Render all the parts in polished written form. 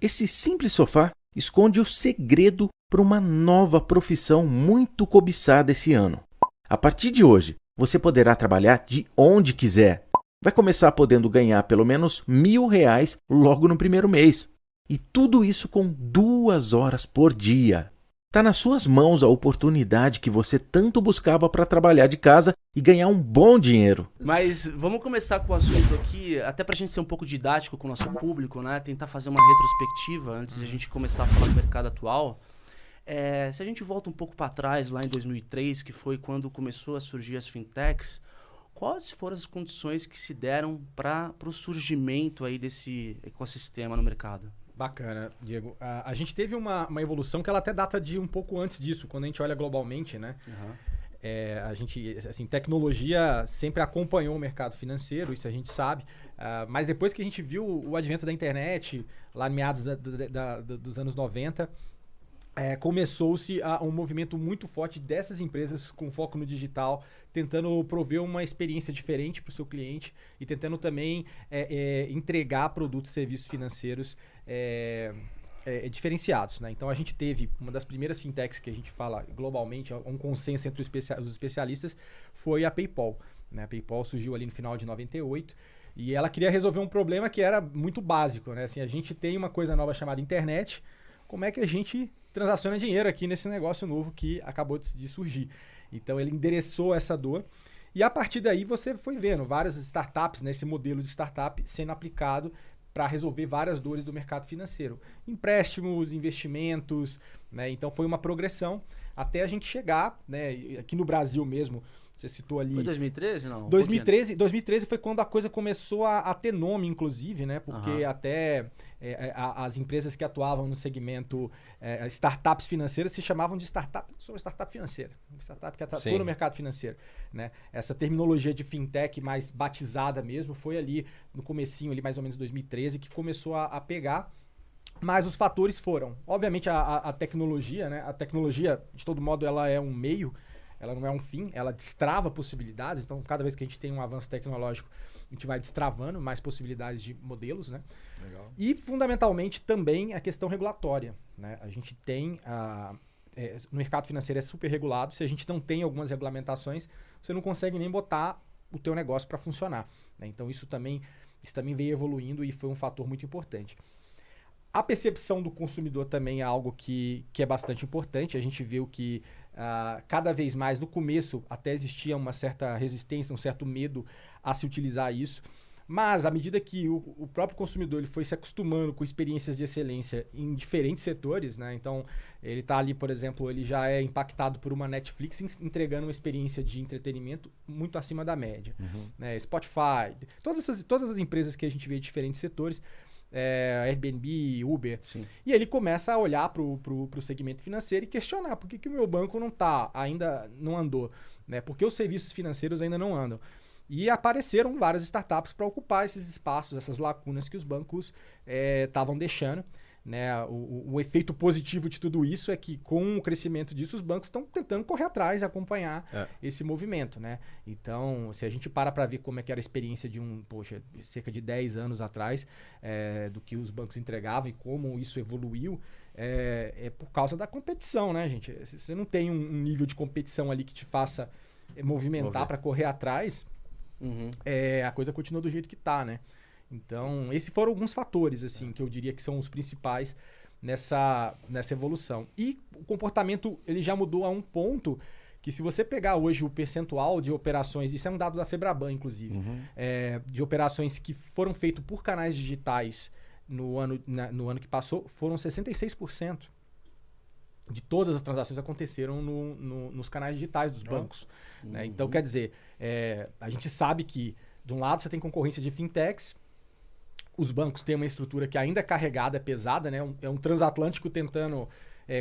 Esse simples sofá esconde o segredo para uma nova profissão muito cobiçada esse ano. A partir de hoje, você poderá trabalhar de onde quiser. Vai começar podendo ganhar pelo menos R$ 1.000 logo no primeiro mês. E tudo isso com 2 horas por dia. Está nas suas mãos a oportunidade que você tanto buscava para trabalhar de casa e ganhar um bom dinheiro. Mas vamos começar com o assunto aqui, até pra gente ser um pouco didático com o nosso público, né? Tentar fazer uma retrospectiva antes de a gente começar a falar do mercado atual. Se a gente volta um pouco para trás, lá em 2003, que foi quando começou a surgir as fintechs, quais foram as condições que se deram para o surgimento aí desse ecossistema no mercado? Bacana, Diego. A gente teve uma evolução que ela até data de um pouco antes disso, quando a gente olha globalmente, né? A gente, assim, tecnologia sempre acompanhou o mercado financeiro, isso a gente sabe, mas depois que a gente viu o advento da internet, lá em meados dos anos 90, começou-se um movimento muito forte dessas empresas com foco no digital, tentando prover uma experiência diferente para o seu cliente e tentando também entregar produtos e serviços financeiros diferenciados, né? Então a gente teve uma das primeiras fintechs que a gente fala globalmente, um consenso entre os especialistas, foi a PayPal, né? A PayPal surgiu ali no final de 98 e ela queria resolver um problema que era muito básico, né? Assim, a gente tem uma coisa nova chamada internet, como é que a gente transaciona dinheiro aqui nesse negócio novo que acabou de surgir? Então ele endereçou essa dor e a partir daí você foi vendo várias startups, né, esse modelo de startup sendo aplicado para resolver várias dores do mercado financeiro. Empréstimos, investimentos, né? Então foi uma progressão até a gente chegar, né, aqui no Brasil mesmo. Você citou ali... Foi 2013, não? 2013 foi quando a coisa começou a ter nome, inclusive, né? Porque até as empresas que atuavam no segmento startups financeiras se chamavam de startup. Sou uma startup financeira. Uma startup que atua no mercado financeiro, né? Essa terminologia de fintech mais batizada mesmo foi ali no comecinho, ali mais ou menos 2013, que começou a pegar. Mas os fatores foram, obviamente, a tecnologia, né? A tecnologia, de todo modo, ela é um meio, ela não é um fim, ela destrava possibilidades. Então, cada vez que a gente tem um avanço tecnológico, a gente vai destravando mais possibilidades de modelos, né? Legal. E, fundamentalmente, também a questão regulatória, né? A gente tem... no mercado financeiro é super regulado. Se a gente não tem algumas regulamentações, você não consegue nem botar o teu negócio para funcionar, né? Então, isso também veio evoluindo e foi um fator muito importante. A percepção do consumidor também é algo que é bastante importante. A gente viu que cada vez mais, no começo, até existia uma certa resistência, um certo medo a se utilizar isso. Mas, à medida que o próprio consumidor ele foi se acostumando com experiências de excelência em diferentes setores, né? Então, ele está ali, por exemplo, ele já é impactado por uma Netflix entregando uma experiência de entretenimento muito acima da média. Né? Spotify, todas as empresas que a gente vê em diferentes setores, Airbnb, Uber. Sim. E ele começa a olhar para o segmento financeiro e questionar por que o meu banco ainda não andou, né? Por que os serviços financeiros ainda não andam? E apareceram várias startups para ocupar esses espaços, essas lacunas que os bancos estavam deixando, né? O efeito positivo de tudo isso é que, com o crescimento disso, os bancos estão tentando correr atrás e acompanhar esse movimento, né? Então, se a gente para ver como é que era a experiência de cerca de 10 anos atrás, do que os bancos entregavam e como isso evoluiu, é por causa da competição, né, gente? Se você não tem um nível de competição ali que te faça movimentar para correr atrás, a coisa continua do jeito que está, né? Então, esses foram alguns fatores, assim, que eu diria que são os principais nessa evolução. E o comportamento, ele já mudou a um ponto que, se você pegar hoje o percentual de operações, isso é um dado da Febraban, inclusive, de operações que foram feitas por canais digitais no ano que passou, foram 66%. De todas as transações aconteceram nos canais digitais dos bancos. Né? Então, quer dizer, a gente sabe que, de um lado, você tem concorrência de fintechs, os bancos têm uma estrutura que ainda é carregada, é pesada, né? É um transatlântico tentando,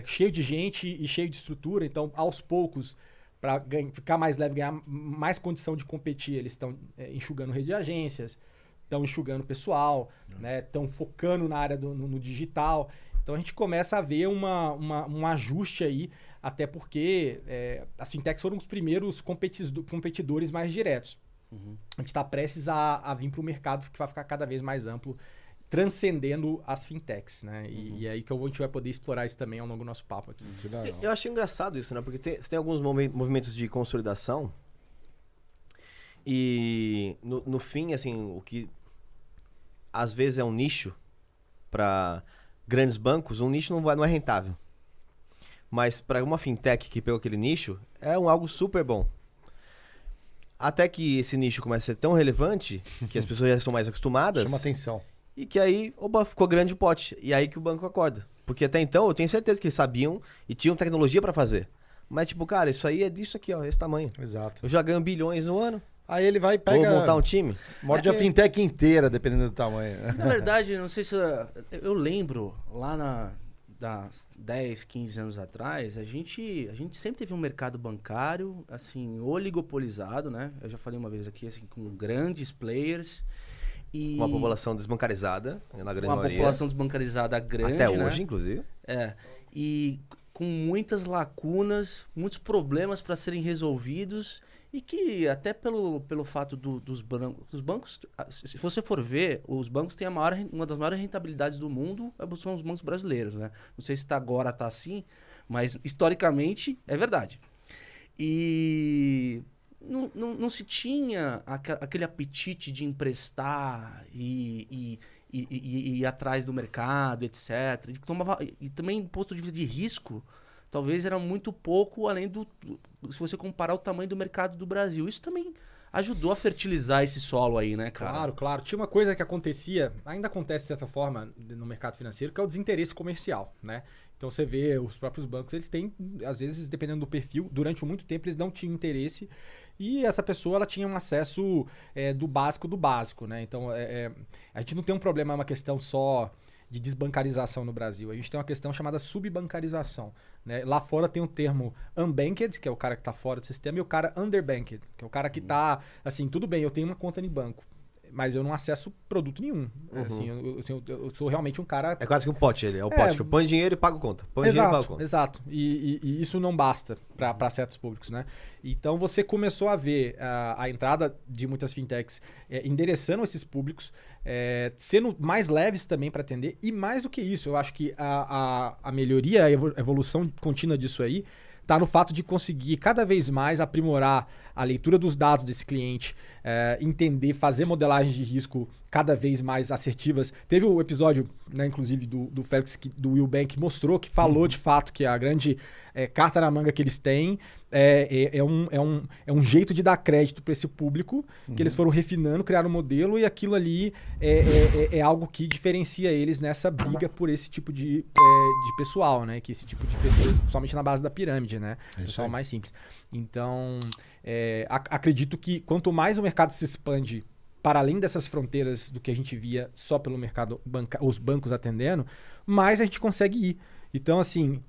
cheio de gente e cheio de estrutura. Então, aos poucos, para ficar mais leve, ganhar mais condição de competir, eles estão enxugando rede de agências, estão enxugando pessoal, né? Estão focando na área no digital. Então, a gente começa a ver um ajuste aí, até porque as fintechs foram os primeiros competidores mais diretos. A gente está prestes a vir para o mercado que vai ficar cada vez mais amplo, transcendendo as fintechs, né? E é aí que a gente vai poder explorar isso também ao longo do nosso papo aqui. Que da hora. Eu achei engraçado isso, né? Porque você tem alguns movimentos de consolidação e no fim, assim, o que às vezes é um nicho para grandes bancos, um nicho não é rentável. Mas para uma fintech que pegou aquele nicho, é algo super bom. Até que esse nicho começa a ser tão relevante que as pessoas já estão mais acostumadas. Chama atenção. E que aí, oba, ficou grande o pote. E aí que o banco acorda. Porque até então eu tenho certeza que eles sabiam e tinham tecnologia pra fazer. Mas tipo, cara, isso aí é disso aqui, ó, esse tamanho. Exato. Eu já ganho bilhões no ano. Aí ele vai e Vou pega... montar um time. Morde a fintech inteira, dependendo do tamanho. Na verdade, não sei se... Eu lembro, lá das 10, 15 anos atrás, a gente sempre teve um mercado bancário, assim, oligopolizado, né? Eu já falei uma vez aqui, assim, com grandes players. E Uma população desbancarizada, na grande maioria. uma população desbancarizada grande, Até né? hoje, inclusive. E com muitas lacunas, muitos problemas para serem resolvidos e que até pelo fato dos bancos, se você for ver, os bancos têm uma das maiores rentabilidades do mundo, são os bancos brasileiros, né? Não sei se agora tá assim, mas historicamente é verdade. E não se tinha aquele apetite de emprestar e ir atrás do mercado, etc. E também, do ponto de vista de risco, talvez era muito pouco, além se você comparar o tamanho do mercado do Brasil. Isso também ajudou a fertilizar esse solo aí, né, cara? Claro, claro. Tinha uma coisa que acontecia, ainda acontece dessa forma no mercado financeiro, que é o desinteresse comercial, né? Então você vê, os próprios bancos, eles têm, às vezes, dependendo do perfil, durante muito tempo eles não tinham interesse e essa pessoa ela tinha um acesso do básico, né? Então a gente não tem um problema, é uma questão só de desbancarização no Brasil. A gente tem uma questão chamada subbancarização, né? Lá fora tem o termo unbanked, que é o cara que está fora do sistema, e o cara underbanked, que é o cara que está, assim, tudo bem, eu tenho uma conta em banco, mas eu não acesso produto nenhum. Assim, eu sou realmente um cara... É quase que um pote ele. É o pote que eu ponho dinheiro e pago conta. Põe dinheiro e pago conta. Exato. E isso não basta para certos públicos, né? Então você começou a ver a entrada de muitas fintechs endereçando esses públicos, sendo mais leves também para atender. E mais do que isso, eu acho que a melhoria, a evolução contínua disso aí, está no fato de conseguir cada vez mais aprimorar a leitura dos dados desse cliente, entender, fazer modelagens de risco cada vez mais assertivas. Teve o episódio, né, inclusive, do Félix, do Will Bank, que mostrou, que falou de fato que a grande carta na manga que eles têm é um jeito de dar crédito para esse público, que eles foram refinando, criaram um modelo, e aquilo ali é algo que diferencia eles nessa briga por esse tipo de pessoal, né? Que esse tipo de pessoas, principalmente na base da pirâmide, né? Pessoal mais simples. Então, acredito que quanto mais o mercado se expande para além dessas fronteiras do que a gente via só pelo mercado, os bancos atendendo, mais a gente consegue ir. Então, assim,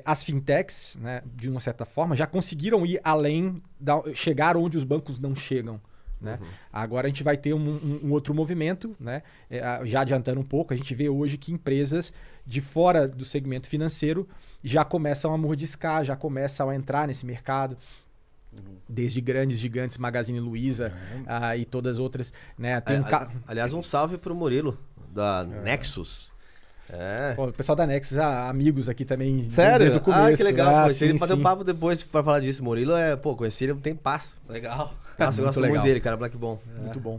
as fintechs, né, de uma certa forma, já conseguiram ir além, chegar onde os bancos não chegam. Né? Agora a gente vai ter um outro movimento, né? Já adiantando um pouco, a gente vê hoje que empresas de fora do segmento financeiro já começam a mordiscar, já começam a entrar nesse mercado. Desde grandes gigantes, Magazine Luiza e todas as outras, né? Aliás, um salve pro Murilo, da Nexus. Pô, o pessoal da Nexus, amigos aqui também. Sério? Desde o começo. Que legal. Sim, Ele fazer um papo depois pra falar disso. Murilo conheci ele um tempasso. Legal. Nossa, eu gosto muito dele, cara, Black Bom. Muito bom.